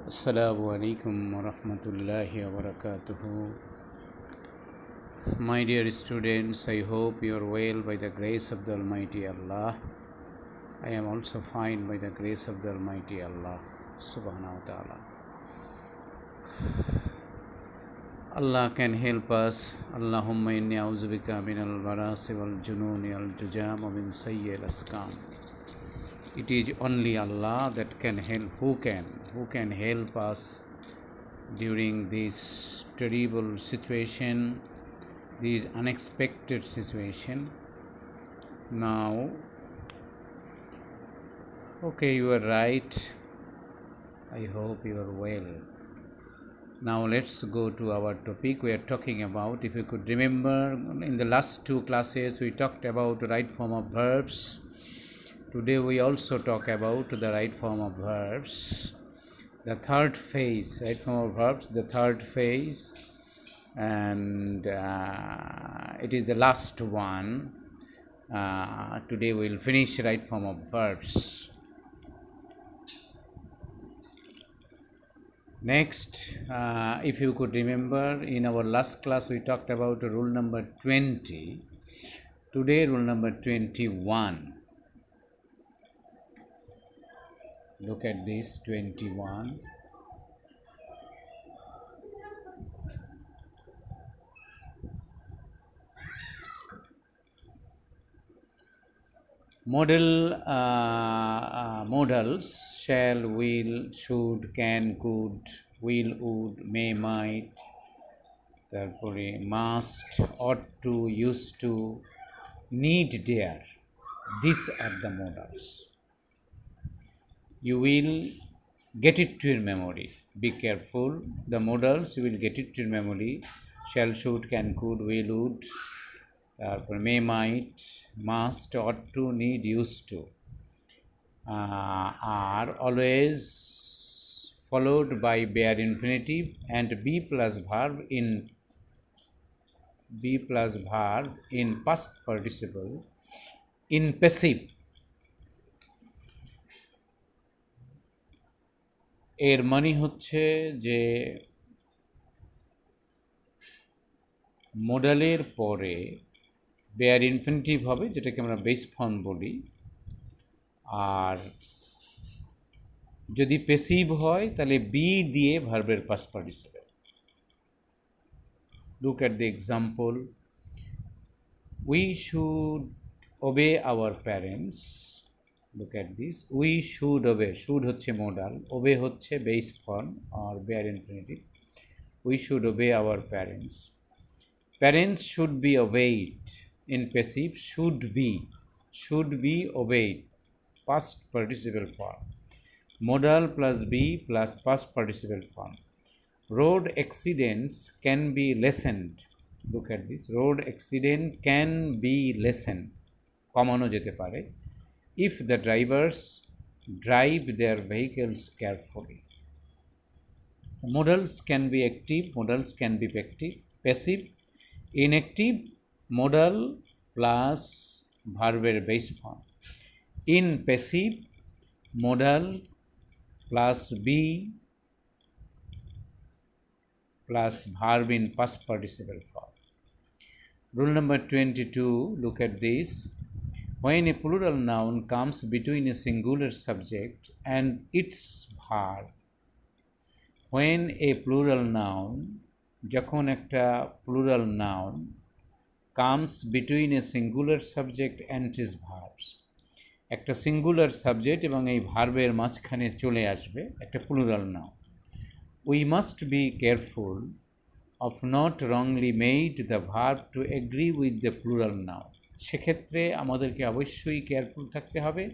Assalamu alaikum wa rahmatullahi wa barakatuhu. My dear students, I hope you are well by the grace of the Almighty Allah. I am also fine by the grace of the Almighty Allah subhanahu wa ta'ala. Allah can help us. Allahumma inni a'udhu min al-barasi wal jununi al-jujam wa min sayyi al-asqam. It is only Allah that can help. Who can help us during this terrible situation, this unexpected situation? Now, okay, you are right. I hope you are well. Now let's go to our topic. We are talking about, if you could remember, in the last two classes we talked about the right form of verbs. Today we also talk about the right form of verbs. The third phase, right form of verbs, the third phase, and it is the last one. Today we will finish right form of verbs. Next, if you could remember, in our last class we talked about rule number 20. Today rule number 21. Look at this, 21. Modals shall, will, should, can, could, will, would, may, might, তারপরে must, ought to, used to, need, dare. These are the modals. You will get it to your memory. Be careful. The modals you will get it to your memory. Shall, should, can, could, will, would, may, might, must, ought to, need, used to are always followed by bare infinitive and be plus verb in past participle. In passive, এর মানে হচ্ছে যে মোডালের পরে bare infinitive হবে, যেটাকে আমরা base form বলি, আর যদি প্যাসিভ হয় তাহলে বি দিয়ে ভার্বের past participle. Look at the example, we should ওবে our parents. Look at this. We should obey. Should হচ্ছে modal, obey হচ্ছে base form or bare infinitive. We should obey our parents. Parents should be obeyed. In passive, should be obeyed. Past participle form. Modal plus be plus past participle form. Road accidents can be lessened. Look at this. Road accident can be lessened. কমানো যেতে পারে if the drivers drive their vehicles carefully. Modals can be active, modals can be passive. Inactive, modal plus verb base form. In passive, modal plus be plus verb in past participle form. Rule number 22, look at this. When a plural noun comes between a singular subject and its verb, when a plural noun, যখন একটা plural noun comes between a singular subject and its verbs, একটা singular subject এবং এই ভার্বের মাঝখানে চলে আসবে একটা plural noun, we must be careful of not wrongly made the verb to agree with the plural noun. সেক্ষেত্রে আমাদেরকে অবশ্যই কেয়ারফুল থাকতে হবে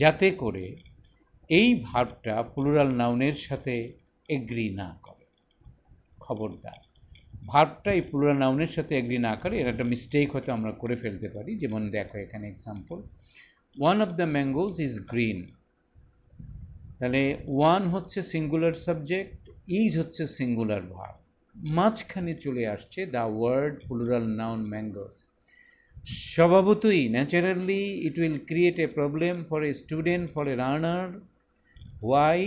যাতে করে এই ভার্বটা প্লুরাল নাউনের সাথে এগ্রি না করে। খবরদার, ভার্বটা এই প্লুরাল নাউনের সাথে এগ্রি না করে, এটা একটা মিস্টেক হয়তো আমরা করে ফেলতে পারি। যেমন দেখো এখানে example, one of the mangoes is green. তাহলে ওয়ান হচ্ছে সিঙ্গুলার সাবজেক্ট, ইজ হচ্ছে সিঙ্গুলার ভার্ব, মাঝখানে চলে আসছে the word plural noun mangoes. স্বভাবতই naturally it will create a problem for a student, for a learner. Why?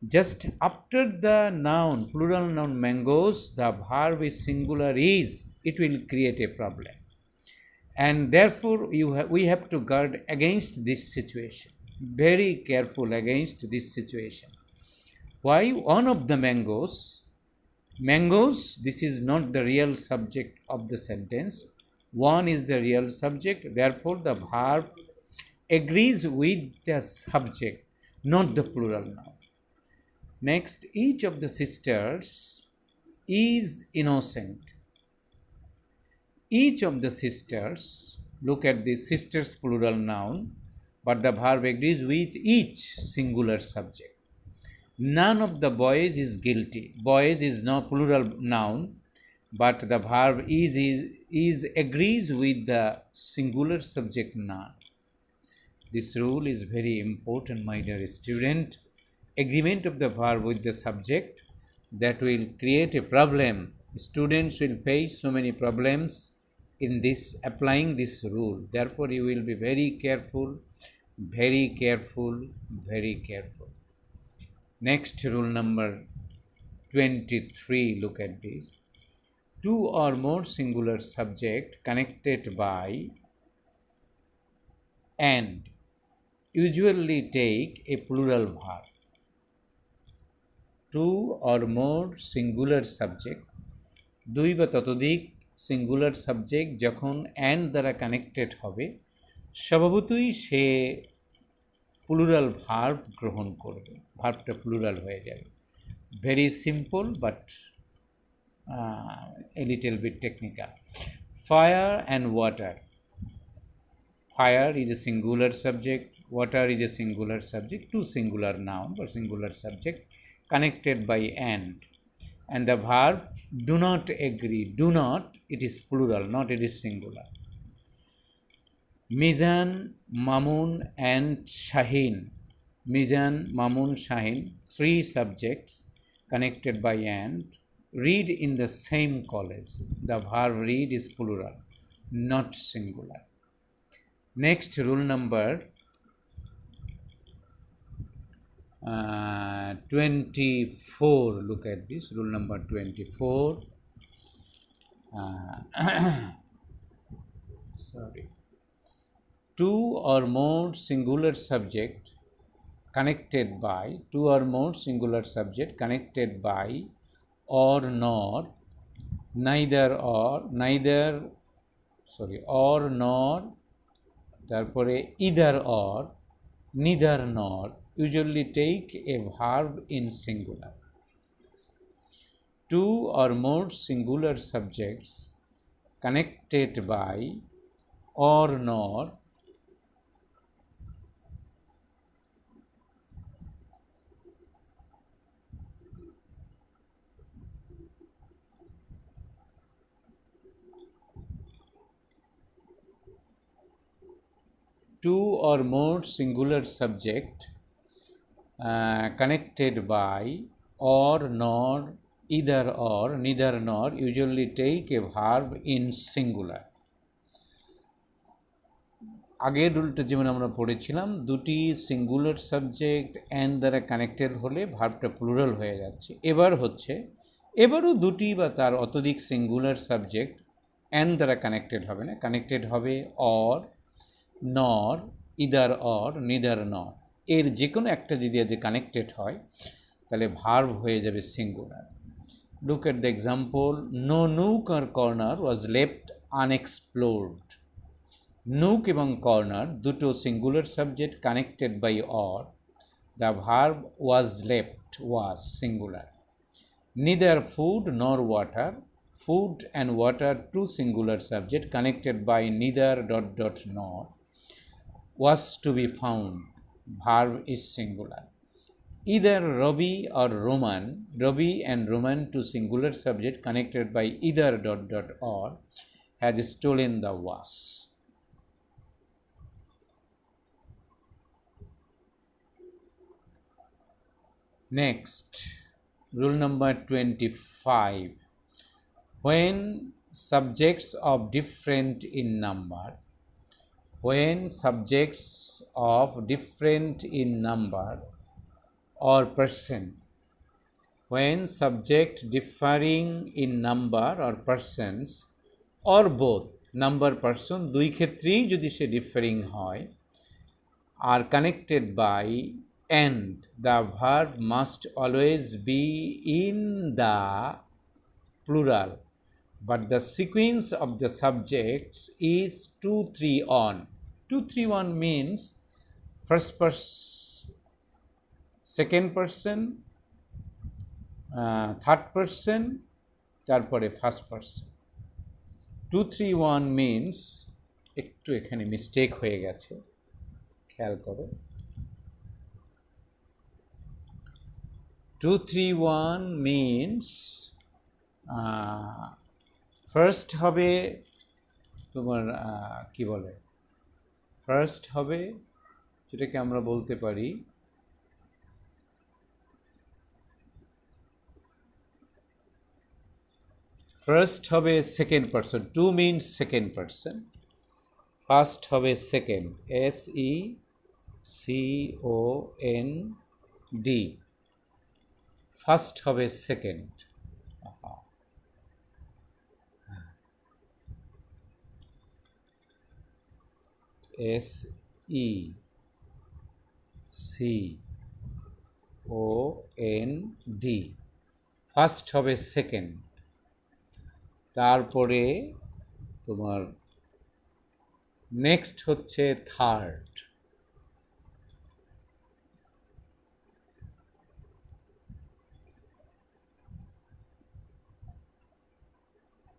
just after the noun, plural noun mangoes, the verb is singular is, it will create a problem. And therefore, we have to guard against this situation. Very careful against this situation. Why? One of the mangoes, this is not the real subject of the sentence. One is the real subject, therefore the verb agrees with the subject, not the plural noun. Next, each of the sisters is innocent. Each of the sisters, look at the sisters plural noun, but the verb agrees with each singular subject. None of the boys is guilty. Boys is no plural noun, but the verb is agrees with the singular subject none. This rule is very important, my dear student. Agreement of the verb with the subject, that will create a problem. Students will face so many problems in this applying this rule. Therefore, you will be very careful, very careful, very careful. Next, rule number 23, look at this. Two or more singular subject connected by and usually take a plural verb. Two or more singular subject, দুই বা ততোধিক singular subject যখন and দ্বারা connected হবে, স্বভাবতই সে plural verb গ্রহণ করবে, ভার্বটা plural হয়ে যাবে। Very simple but a little bit technical. Fire and water. Fire is a singular subject, water is a singular subject, two singular noun or singular subject connected by and the verb do not agree. Do not, it is plural, not it is singular. Mizan, Mamun and Shaheen. Mizan, Mamun, Shaheen, three subjects connected by and read in the same college. The verb read is plural, not singular. Next, rule number 24. Look at this, rule number 24. Sorry. Two or more singular subject connected by, two or more singular subject connected by or nor, neither or, or nor, তারপরে either or, neither nor, usually take a verb in singular. Two or more singular subjects connected by or nor, two or more singular subject connected by or nor, either or, neither nor, usually take a verb in singular. আগের রুলটা যেমন আমরা পড়েছিলাম, দুটি singular subject and দ্বারা connected হলে ভার্বটা plural হয়ে যাচ্ছে। এবারও দুটি বা তার অত্যধিক সিঙ্গুলার সাবজেক্ট অ্যান্ড দ্বারা কানেক্টেড হবে না, কানেক্টেড হবে অর, নর, ইদার অর, নিদার নর, এর যে কোনো একটা যদি আজ কানেক্টেড হয় তাহলে ভার্ব হয়ে যাবে singular. Look at the example, no nook or corner was left unexplored. Nook এবং কর্নার দুটো singular subject connected by or, the verb was left was singular. Neither food nor water, food and water two singular subject connected by neither dot dot nor, was to be found, verb is singular. Either Robbie or Roman, Robbie and Roman two singular subject connected by either dot dot or, has stolen the was. Next, rule number 25. When subjects of different in number, when subjects of different in number or percent when subject differing in number or persons or both number person দুই ক্ষেত্রেই যদি সে differing হয় are connected by and the verb must always be in the plural but the sequence of the subjects is 2 3 on 2 3 1 means first person second person third person তারপরে first person 2 3 1 means একটু এখানে mistake হয়ে গেছে খেয়াল করো 2 3 1 means first হবে তোমার কি বলে ফার্স্ট হবে যেটাকে আমরা বলতে পারি ফার্স্ট হবে second person 2 means second person first হবে সেকেন্ড SECOND ফার্স্ট হবে সেকেন্ড SECOND ফার্স্ট হবে সেকেন্ড তারপরে তোমার নেক্সট হচ্ছে থার্ড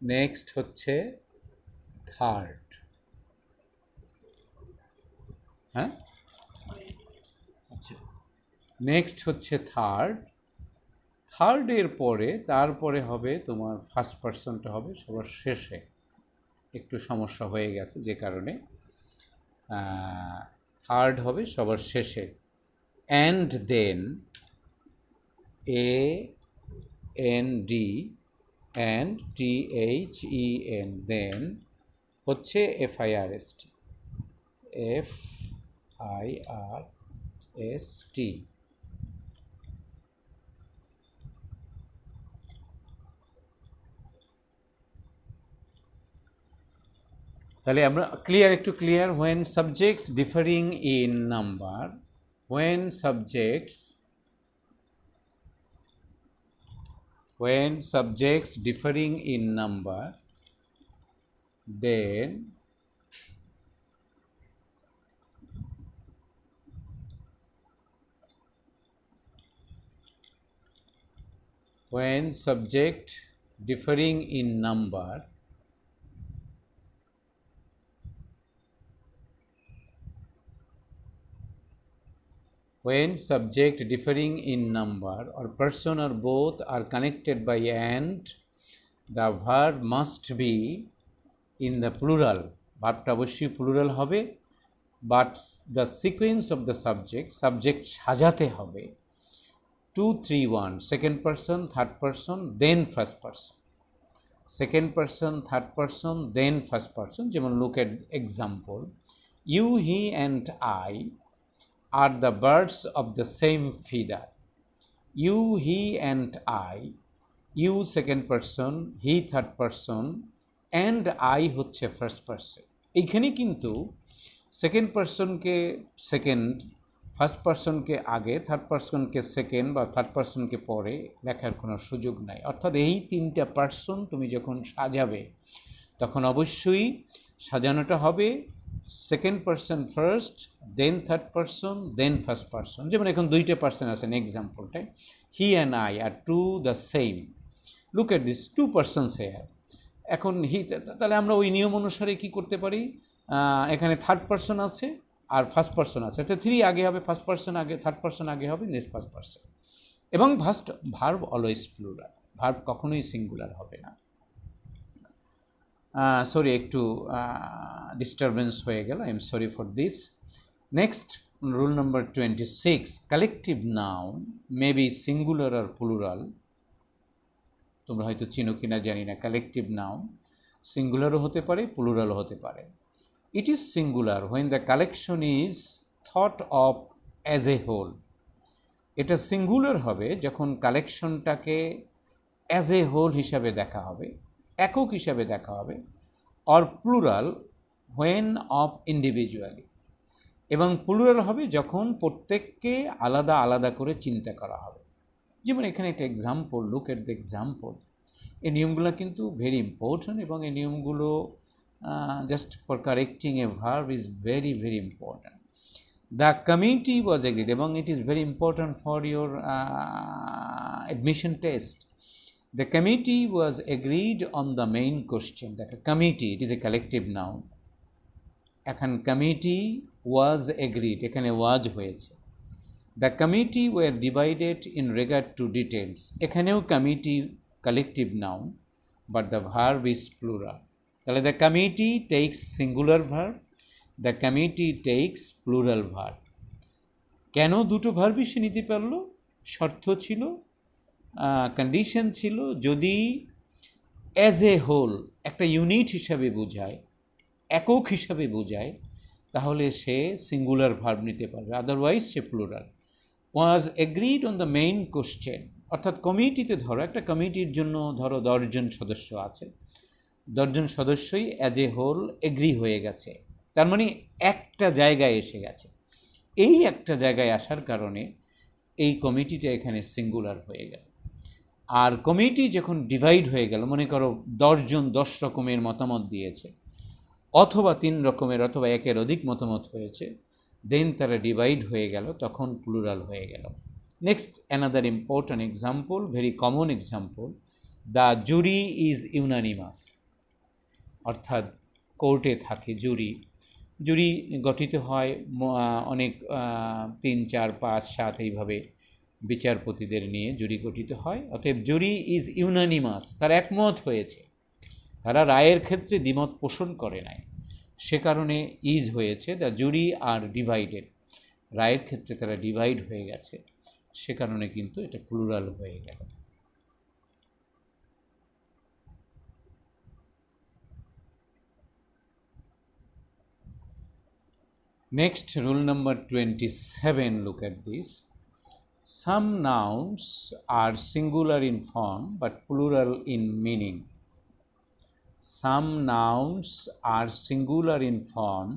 নেক্সট হচ্ছে থার্ড হ্যাঁ আচ্ছা নেক্সট হচ্ছে থার্ড থার্ডের পরে তারপরে হবে তোমার ফার্স্ট পারসনটা হবে সবার শেষে একটু সমস্যা হয়ে গেছে যে কারণে থার্ড হবে সবার শেষে and then AND and THEN then হচ্ছে FIRST তাহলে আমরা একটু clear when subjects differing in number when subjects differing in number then when subject differing in number when subject differing in number or person or both are connected by and the verb must be in the plural ভার্বটা অবশ্যই plural হবে but the sequence of the subject সাজাতে হবে 2 3 1 second person third person then first person second person third person then first person যেমন look at example you he and I are the birds of the same feather you he and I you second person he third person and I হচ্ছে first person এইখানে কিন্তু second পারসনকে second first পারসনকে আগে third পারসনকে second বা third পারসনকে পরে লেখার কোনো সুযোগ নাই অর্থাৎ এই তিনটা পারসন তুমি যখন সাজাবে তখন অবশ্যই সাজানোটা হবে second person first then third person then first person যেমন এখন দুইটা পারসন আছেন এক্সাম্পলটায় he and I are to the same look at this two persons here এখন হি তাহলে আমরা ওই নিয়ম অনুসারে কী করতে পারি এখানে থার্ড পারসন আছে আর ফার্স্ট পারসন আছে এটা থ্রি আগে হবে ফার্স্ট পারসন আগে থার্ড পারসন আগে হবে নেক্সট ফার্স্ট পারসন এবং ভার্ব অলওয়েজ প্লুরাল ভার্ব কখনোই সিঙ্গুলার হবে না সরি একটু ডিস্টারবেন্স হয়ে গেল I am sorry for this next rule number 26 collective noun may be singular আর প্লুরাল তোমরা হয়তো চিনো কিনা জানি না কালেকটিভ নাউন সিঙ্গুলারও হতে পারে প্লুরালও হতে পারে it is singular when the collection is thought of as a whole এটা সিঙ্গুলার হবে যখন কালেকশনটাকে অ্যাজ এ হোল হিসাবে দেখা হবে, একক হিসাবে দেখা হবে, or plural when of individually, এবং প্লুরাল হবে যখন প্রত্যেককে আলাদা আলাদা করে চিন্তা করা হবে। যেমন এখানে একটা example, look at the example. এই নিয়মগুলো কিন্তু ভেরি ইম্পর্ট্যান্ট, এবং এই নিয়মগুলো just for correcting a verb is very very important. The committee was agreed, এবং it is very important for your admission test. The committee was agreed on the main question. The committee, it is a collective noun. এখন committee was agreed, এখানে was হয়েছে। The committee were divided in regard to details. এখানেও committee collective noun, but the verb is plural. তাহলে the committee takes singular verb, the committee takes plural verb. কেন দুটো ভার্বই সে নিতে পারলো? শর্ত ছিল, কন্ডিশন ছিল, যদি অ্যাজ এ হোল একটা ইউনিট হিসাবে বোঝায়, একক হিসাবে বোঝায়, তাহলে সে সিঙ্গুলার ভার্ব নিতে পারবে, otherwise say plural. Was agreed on the main question, অর্থাৎ কমিটিতে ধরো একটা কমিটির জন্য ধরো 10 জন সদস্য আছে, 10 জন সদস্যই অ্যাজ এ হোল এগ্রি হয়ে গেছে, তার মানে একটা জায়গায় এসে গেছে। এই একটা জায়গায় আসার কারণে এই কমিটিটা এখানে সিঙ্গুলার হয়ে গেল। আর কমিটি যখন ডিভাইড হয়ে গেল, মনে করো 10 জন 10 রকমের মতামত দিয়েছে, অথবা 3 রকমের অথবা একের অধিক মতামত হয়েছে, দেন তারা ডিভাইড হয়ে গেল, তখন প্লুরাল হয়ে গেল। Next another important example, very common example, the jury is unanimous. অর্থাৎ কোর্টে থাকে জুরি, জুরি গঠিত হয় অনেক 3, 4, 5, 7 এইভাবে বিচারপতিদের নিয়ে জুরি গঠিত হয়। অতএব জুরি ইজ ইউনানিমাস, তারা একমত হয়েছে, তারা রায়ের ক্ষেত্রে দ্বিমত পোষণ করে নাই, সে কারণে ইজ হয়েছে। দ্য জুরি আর ডিভাইডেড, রায়ের ক্ষেত্রে তারা ডিভাইড হয়ে গেছে, সে কারণে কিন্তু এটা প্লুরাল হয়ে গেল। Next, rule number 27, look at this. Some nouns are singular in form but plural in meaning. Some nouns are singular in form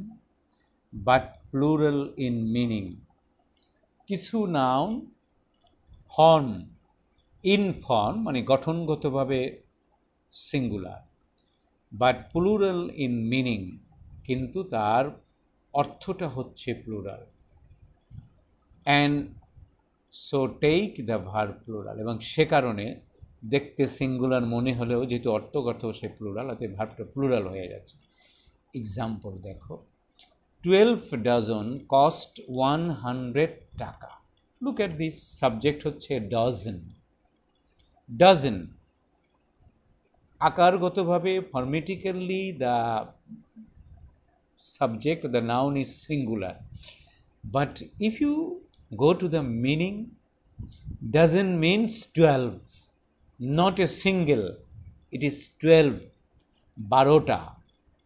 but plural in meaning. কিছু নাউন ফর্ম, ইন ফর্ম মানে গঠনগতভাবে singular, but plural in meaning, কিন্তু তার অর্থটা হচ্ছে plural. And so take the verb plural, এবং সে কারণে দেখতে সিঙ্গুলার মনে হলেও যেহেতু অর্থগত সে প্লুরাল, অর্থাৎ ভার্বটা প্লুরাল হয়ে যাচ্ছে। এক্সাম্পল দেখো, 12 ডজন কস্ট 100 টাকা। লুক অ্যাট দিস, সাবজেক্ট হচ্ছে ডজন। ডজন আকারগতভাবে formatically the subject, the noun is singular, but if you go to the meaning, dozen means 12, not a single, it is 12, 12টা।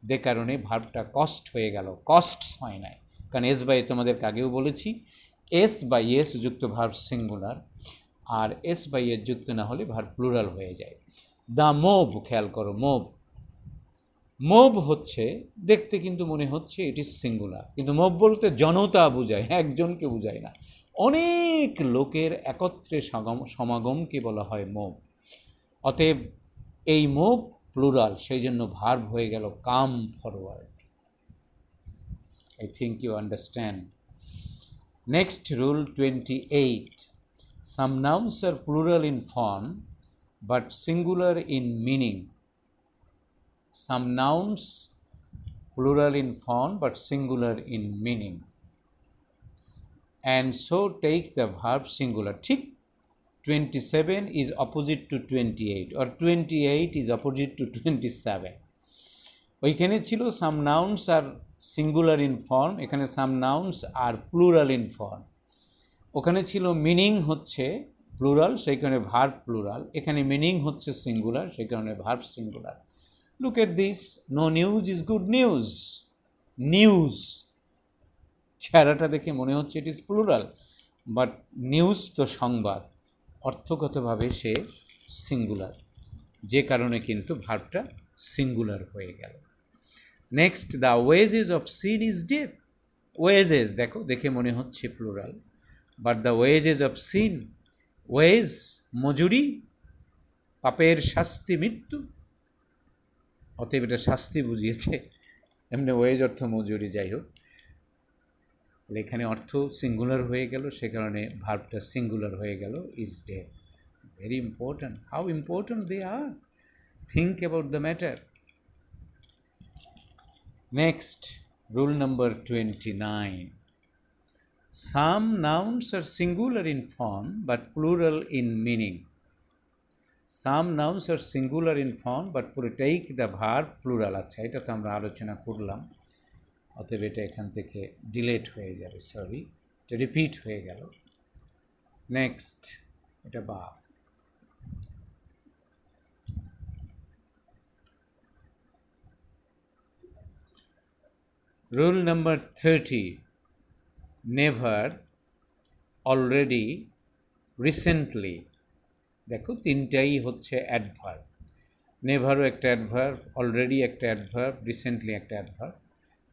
যে কারণে ভার্বটা cost হয়ে গেল, costs হয় নাই, কারণ এস বাই, তোমাদেরকে আগেও বলেছি, এস বাই এস যুক্ত ভার্ব সিঙ্গুলার, আর এস বাই এস যুক্ত না হলে ভার্ব প্লুরাল হয়ে যায়। দ্য মোভ, খেয়াল করো, মোভ, মোব হচ্ছে, দেখতে কিন্তু মনে হচ্ছে ইট ইজ সিঙ্গুলার, কিন্তু মোব বলতে জনতা বোঝায়, একজনকে বোঝায় না, অনেক লোকের একত্রে সমাগমকে বলা হয় মোব। অতএব এই মোব প্লুরাল, সেই জন্য ভার্ব হয়ে গেল come forward. I think you understand. Next rule 28, some nouns are plural in form but singular in meaning. Some nouns plural in form but singular in meaning, and so take the verb singular. ঠিক 27 is opposite to 28, or 28 is opposite to 27. ওইখানে ছিল some nouns are singular in form, এখানে some nouns are plural in form। ওখানে ছিল meaning হচ্ছে plural, সেই কারণে verb plural, এখানে মিনিং হচ্ছে সিঙ্গুলার, সেই কারণে verb singular. Look at this, no news is good news. News, চেহারাটা দেখে মনে হচ্ছে it is plural, but news তো সংবাদ, অর্থগতভাবে সে সিঙ্গুলার, যে কারণে কিন্তু ভার্বটা সিঙ্গুলার হয়ে গেল। Next, the wages of sin is death. Wages দেখো, দেখে মনে হচ্ছে plural, but the wages of sin, wage মজুরি, পাপের শাস্তি মৃত্যু, অতএব এটা শাস্তি বুঝিয়েছে, এমনি ওয়েজ অর্থ মজুরি, যাই হোক, এখানে অর্থ সিঙ্গুলার হয়ে গেল, সে কারণে ভার্বটা সিঙ্গুলার হয়ে গেল, is dead. Very important, how important they are, think about the matter. Next, rule number 29. Some nouns are singular in form but plural in meaning. Some nouns are singular in form but take the verb plural. আচ্ছা, এটা তো আমরা আলোচনা করলাম, অতএব এটা এখান থেকে ডিলেট হয়ে যাবে, সরি, এটা রিপিট হয়ে গেল। নেক্সট, এটা বা। Rule number 30. Never, already, recently. দেখো, তিনটাই হচ্ছে অ্যাডভার্ব। নেভারও একটা অ্যাডভার্ব, অলরেডি একটা অ্যাডভার্ব, রিসেন্টলি একটা অ্যাডভার্ব।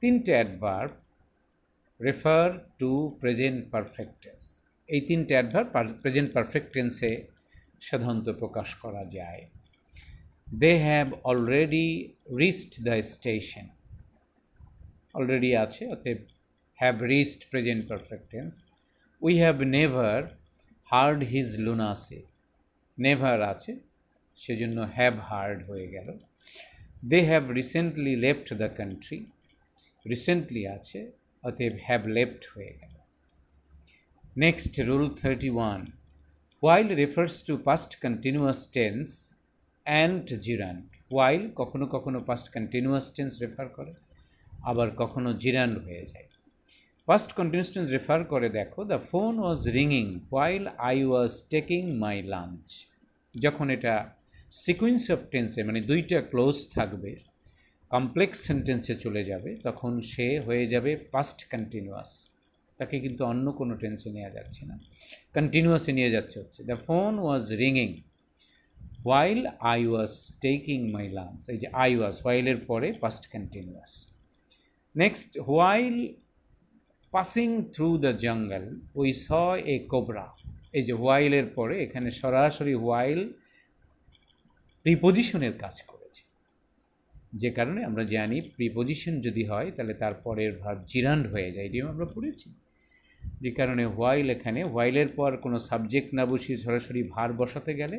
তিনটে adverb refer to present perfect tense. এই তিনটে অ্যাডভার্ব প্রেজেন্ট পারফেক্ট টেন্সে সাধারণত প্রকাশ করা যায়। They have already reached the station, already আছে, অতএব have reached present perfect tense. We have never heard his lunacy, never আছে, সেজন্য হ্যাভ হার্ড হয়ে গেল। They have recently left the country, recently আছে, অতএব হ্যাভ লেফট হয়ে গেল। Next, rule 31. While refers to past continuous tense and gerund. While কখনো কখনো পাস্ট কন্টিনিউয়াস টেন্স রেফার করে, আবার কখনো জিরান্ড হয়ে যায়। পাস্ট কন্টিনিউয়াস টেন্স রেফার করে, দেখো, দ্য ফোন ওয়াজ রিংিং while I was taking my lunch. যখন এটা সিকুয়েন্স অফ টেন্সে, মানে দুইটা ক্লোজ থাকবে, কমপ্লেক্স সেন্টেন্সে চলে যাবে, তখন সে হয়ে যাবে পাস্ট কন্টিনিউয়াস। তাকে কিন্তু অন্য কোনো টেন্সে নেওয়া যাচ্ছে না, কন্টিনিউয়াসে নিয়ে যাচ্ছে হচ্ছে। দ্য ফোন ওয়াজ রিংিং while I was taking my lunch. এই যে আই ওয়াজ, হোয়াইলের পরে past continuous. Next, while passing through the jungle we saw a cobra. এই যে হোয়াইলের পরে এখানে সরাসরি হোয়াইল প্রিপোজিশনের কাজ করেছে, যে কারণে আমরা জানি প্রিপোজিশন যদি হয় তাহলে তারপরের ভার্ব জিরান্ড হয়ে যায়, এটিও আমরা পড়েছি। যে কারণে হোয়াইল, এখানে হোয়াইলের পর কোনো সাবজেক্ট না বসিয়ে সরাসরি ভার্ব বসাতে গেলে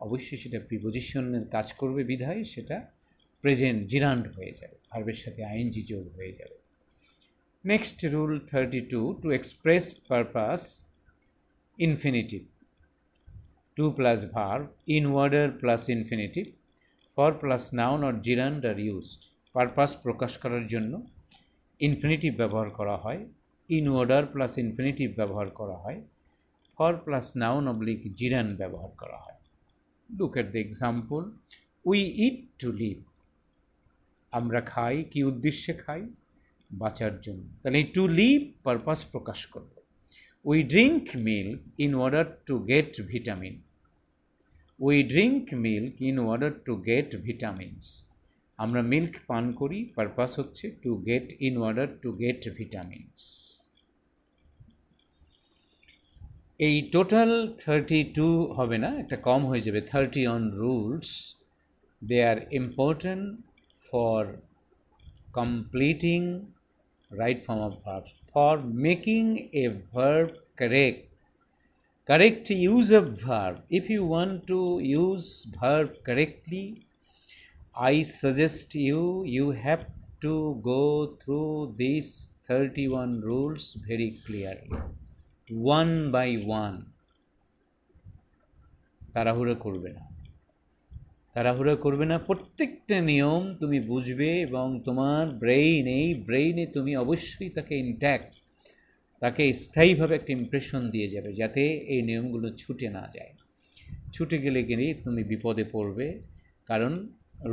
অবশ্যই সেটা প্রিপোজিশনের কাজ করবে, বিধায় সেটা প্রেজেন্ট জিরান্ড হয়ে যাবে, ভার্বের সাথে আইএনজি যোগ হয়ে যাবে। Next, rule 32. To express purpose, infinitive, to plus verb, in order plus infinitive, for plus noun or gerund are used. Purpose প্রকাশ করার জন্য ইনফিনিটিভ ব্যবহার করা হয়, ইন ওয়ার্ডার প্লাস ইনফিনিটিভ ব্যবহার করা হয়, ফর প্লাস নাউন অবলিক জিরান্ড ব্যবহার করা হয়। Look at the example. We eat to live, আমরা খাই, কি উদ্দেশ্যে খাই? বাঁচার জন্য, তাহলে এই টু লিভ পারপাস প্রকাশ করব। We drink milk in order to get vitamin, we drink milk in order to get vitamins. আমরা মিল্ক পান করি, পারপাস হচ্ছে to get, in order to get vitamins. এই টোটাল 32 হবে না, একটা কম হয়ে যাবে, 31 rules. They are important for completing right form of verbs, for making a verb correct, correct use of verb. If you want to use verb correctly, I suggest you have to go through these 31 rules very clearly, one by one. তাড়াহুড়ো করবে না, তাড়াহুড়ো করবে না, প্রত্যেকটা নিয়ম তুমি বুঝবে এবং তোমার ব্রেইনে তুমি অবশ্যই তাকে ইনট্যাক্ট, তাকে স্থায়ীভাবে একটা ইমপ্রেশন দিয়ে যাবে, যাতে এই নিয়মগুলো ছুটে না যায়। ছুটে গেলে গেলেই তুমি বিপদে পড়বে, কারণ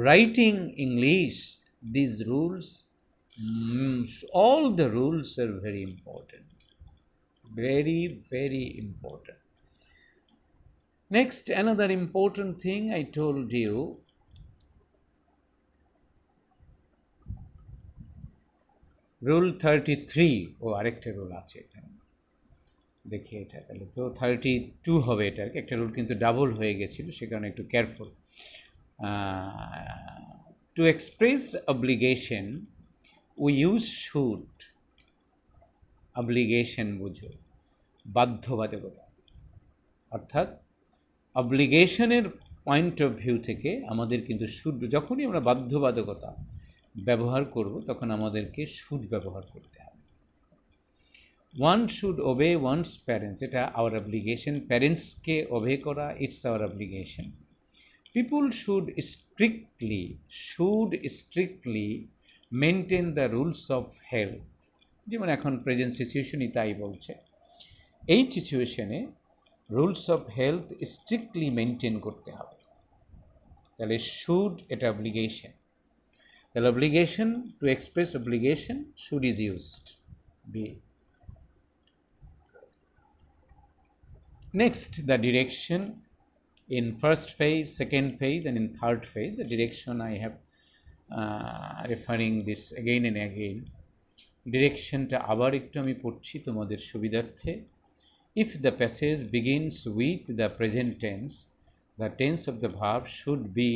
writing English, this rules, all the rules are very important, very, very important. Next, another important thing I told you, rule 33, ও আরেকটা রুল আছে এখানে, দেখি এটা তাহলে তো 32 হবে, এটা একটা রুল কিন্তু ডাবল হয়ে গেছিল, সে কারণে একটু careful. Two express obligation we use should. Obligation বুঝো, বাধ্যবাধকতা, অর্থাৎ অব্লিগেশনের পয়েন্ট অফ ভিউ থেকে আমাদের কিন্তু শুড, যখনই আমরা বাধ্যবাধকতা ব্যবহার করব তখন আমাদেরকে শুড ব্যবহার করতে হবে। One should obey one's parents, এটা আওয়ার অব্লিগেশন, প্যারেন্টসকে ওবে করা it's our obligation. People should strictly maintain the rules of health, যেমন এখন প্রেজেন্ট সিচুয়েশনই তাই বলছে। এই সিচুয়েশনে rules of health strictly maintain করতে হবে, তাহলে শুড এটা অব্লিগেশন, তাহলে obligation, to express obligation should is used, B. Next, the direction in first phase, second phase, and in third phase. The direction I have referring this again and again. ডিরেকশনটা আবার একটু আমি পড়ছি তোমাদের সুবিধার্থে। If the passage begins with the present tense, the tense of the verb should be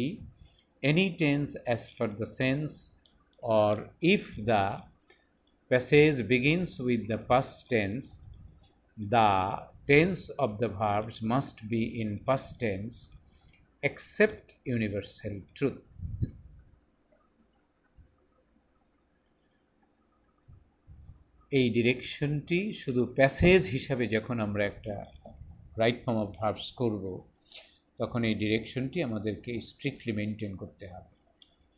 any tense as per the sense, or if the passage begins with the past tense, the tense of the verbs must be in past tense except universal truth. এই ডিরেকশনটি শুধু passage হিসাবে যখন আমরা একটা right form of verbs করব, তখন এই ডিরেকশনটি আমাদেরকে স্ট্রিক্টলি মেনটেন করতে হবে।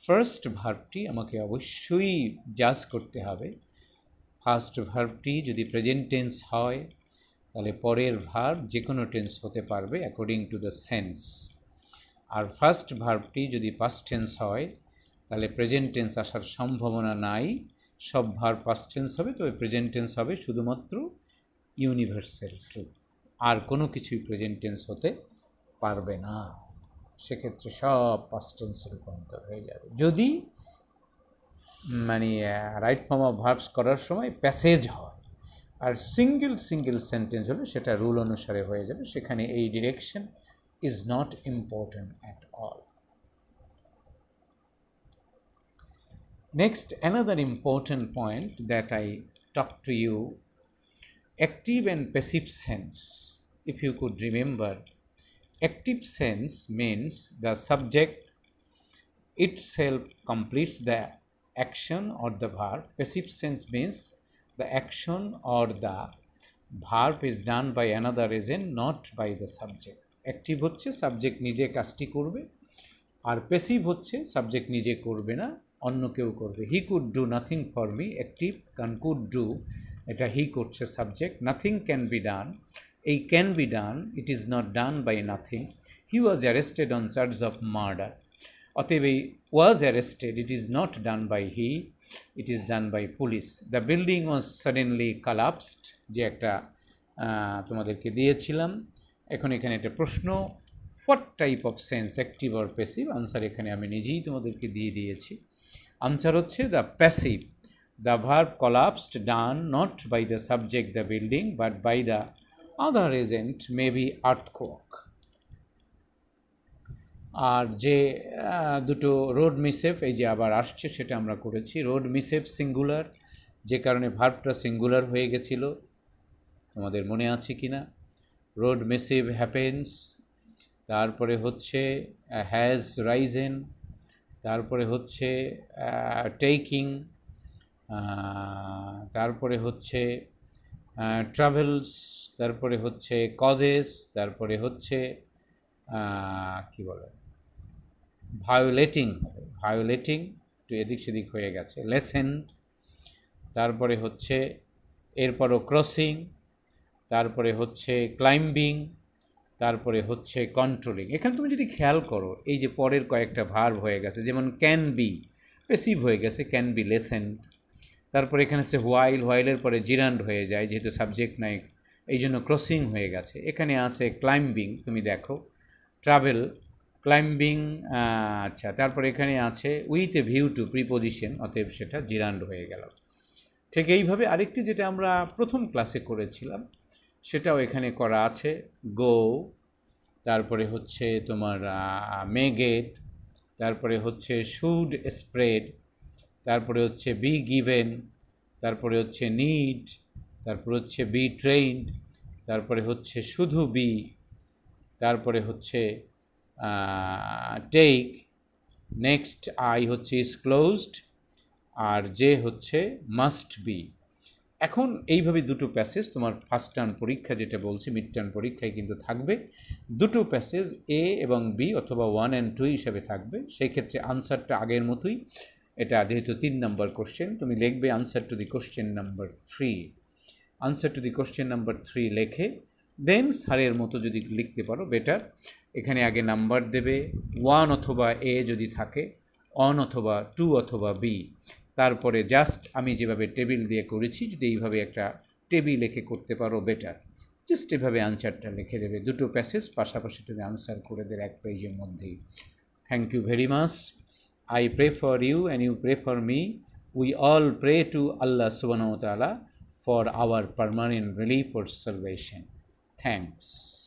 ফার্স্ট ভার্বটি আমাকে অবশ্যই জাজ করতে হবে। ফার্স্ট ভার্বটি যদি প্রেজেন্ট টেন্স হয় তাহলে পরের ভার্ব যে কোনো টেন্স হতে পারবে অ্যাকর্ডিং টু দ্য সেন্স। আর ফার্স্ট ভার্বটি যদি পাস্ট টেন্স হয় তাহলে প্রেজেন্ট টেন্স আসার সম্ভাবনা নাই, সব ভার্ব পাস্ট টেন্স হবে, তবে প্রেজেন্ট টেন্স হবে শুধুমাত্র ইউনিভার্সাল ট্রুথ, আর কোনো কিছুই প্রেজেন্ট টেন্স হতে পারবে না। সেক্ষেত্রে সব পাস্ট টেন্সে রূপান্তর হয়ে যাবে, যদি মানে রাইট ফর্ম অফ ভার্বস করার সময় প্যাসেজ হয়। আর সিঙ্গেল সেন্টেন্স হলে সেটা রুল অনুসারে হয়ে যাবে, সেখানে এই direction is not important at all. Next, another important point that I talked to you, active and passive sense. If you could remember, active sense means the subject itself completes the action or the verb. Passive sense means the action or the verb is done by another agent, not by the subject. Active হচ্ছে subject নিজে কাজটি করবে, আর passive হচ্ছে subject নিজে করবে না, অন্য কেউ করবে। He could do nothing for me, active, could do এটা হি করছে subject. Nothing can be done, এই can be done, it is not done by nothing. He was arrested on charge of murder, অতএব এই was arrested it is not done by he, it is done by police. The building was suddenly collapsed, যে একটা তোমাদেরকে দিয়েছিলাম। এখন এখানে একটা প্রশ্ন, what type of sense, active or passive? Answer এখানে আমি নিজেই তোমাদেরকে দিয়ে দিয়েছি। আনসার হচ্ছে the passive. The verb collapsed done not by the subject the building but by the other agent, may be earthquake. আর যে দুটো রোড মিসেপ, এই যে আবার আসছে, সেটা আমরা করেছি। রোড মিসেপ সিঙ্গুলার, যে কারণে ভার্বটা সিঙ্গুলার হয়ে গেছিল, তোমাদের মনে আছে কি না? রোড মিসেপ হ্যাপেন্স, তারপরে হচ্ছে হ্যাজ রাইজেন, তারপরে হচ্ছে টেকিং, তারপরে হচ্ছে ট্রাভেলস, তারপরে হচ্ছে কজেস, তারপরে হচ্ছে কী বলে ভায়োলেটিং, হবে ভায়োলেটিং, একটু এদিক সেদিক হয়ে গেছে, লেসেন্ড, তারপরে হচ্ছে এরপরও ক্রসিং, তারপরে হচ্ছে ক্লাইম্বিং, তারপরে হচ্ছে কন্ট্রোলিং। এখানে তুমি যদি খেয়াল করো, এই যে পরের কয়েকটা ভার্ব হয়ে গেছে, যেমন ক্যান বি প্যাসিভ হয়ে গেছে, ক্যান বি লেসেন্ড। তারপরে এখানে হচ্ছে হোয়াইল, হোয়াইলের পরে জিরান্ড হয়ে যায়, যেহেতু সাবজেক্ট নাই এই জন্য ক্রসিং হয়ে গেছে। এখানে আছে ক্লাইম্বিং, তুমি দেখো ট্রাভেল, ক্লাইম্বিং, আচ্ছা, তারপর এখানে আছে with a view to preposition, অতএব সেটা জিরান্ড হয়ে গেল। ঠিক এইভাবে আরেকটি যেটা আমরা প্রথম ক্লাসে করেছিলাম সেটাও এখানে করা আছে, গো, তারপরে হচ্ছে তোমার মেগেট, তারপরে হচ্ছে শুড স্প্রেড, তারপরে হচ্ছে বি গিভেন, তারপরে হচ্ছে নিড, তারপরে হচ্ছে বি ট্রেইনড, তারপরে হচ্ছে শুধু বি, তারপরে হচ্ছে টেক, নেক্সট আই হচ্ছে ইজ ক্লোজড, আর যে হচ্ছে মাস্ট বি। এখন এইভাবে দুটো প্যাসেজ তোমার ফার্স্ট টার্ম পরীক্ষা যেটা বলছি মিড টার্ম পরীক্ষায় কিন্তু থাকবে, দুটো প্যাসেজ এ এবং বি অথবা 1 and 2 হিসাবে থাকবে। সেই ক্ষেত্রে আনসারটা আগের মতোই, এটা যেহেতু 3 নম্বর কোশ্চেন, তুমি লিখবে answer to the question number 3, answer to the question number 3 লেখে দেন স্যারের মতো যদি লিখতে পারো বেটার। এখানে আগে নাম্বার দেবে 1 অথবা এ যদি থাকে, 1 অথবা 2 অথবা বি, তারপরে জাস্ট আমি যেভাবে টেবিল দিয়ে করেছি যদি এইভাবে একটা টেবিল এঁকে করতে পারো বেটার, জাস্ট এভাবে আনসারটা লিখে দেবে। দুটো প্যাসেজ পাশাপাশি তুমি আনসার করে দেবে এক পেজের মধ্যেই। Thank you very much. I pray for you and you pray for me. We all pray to Allah subhanahu wa ta'ala for our permanent relief or salvation. Thanks.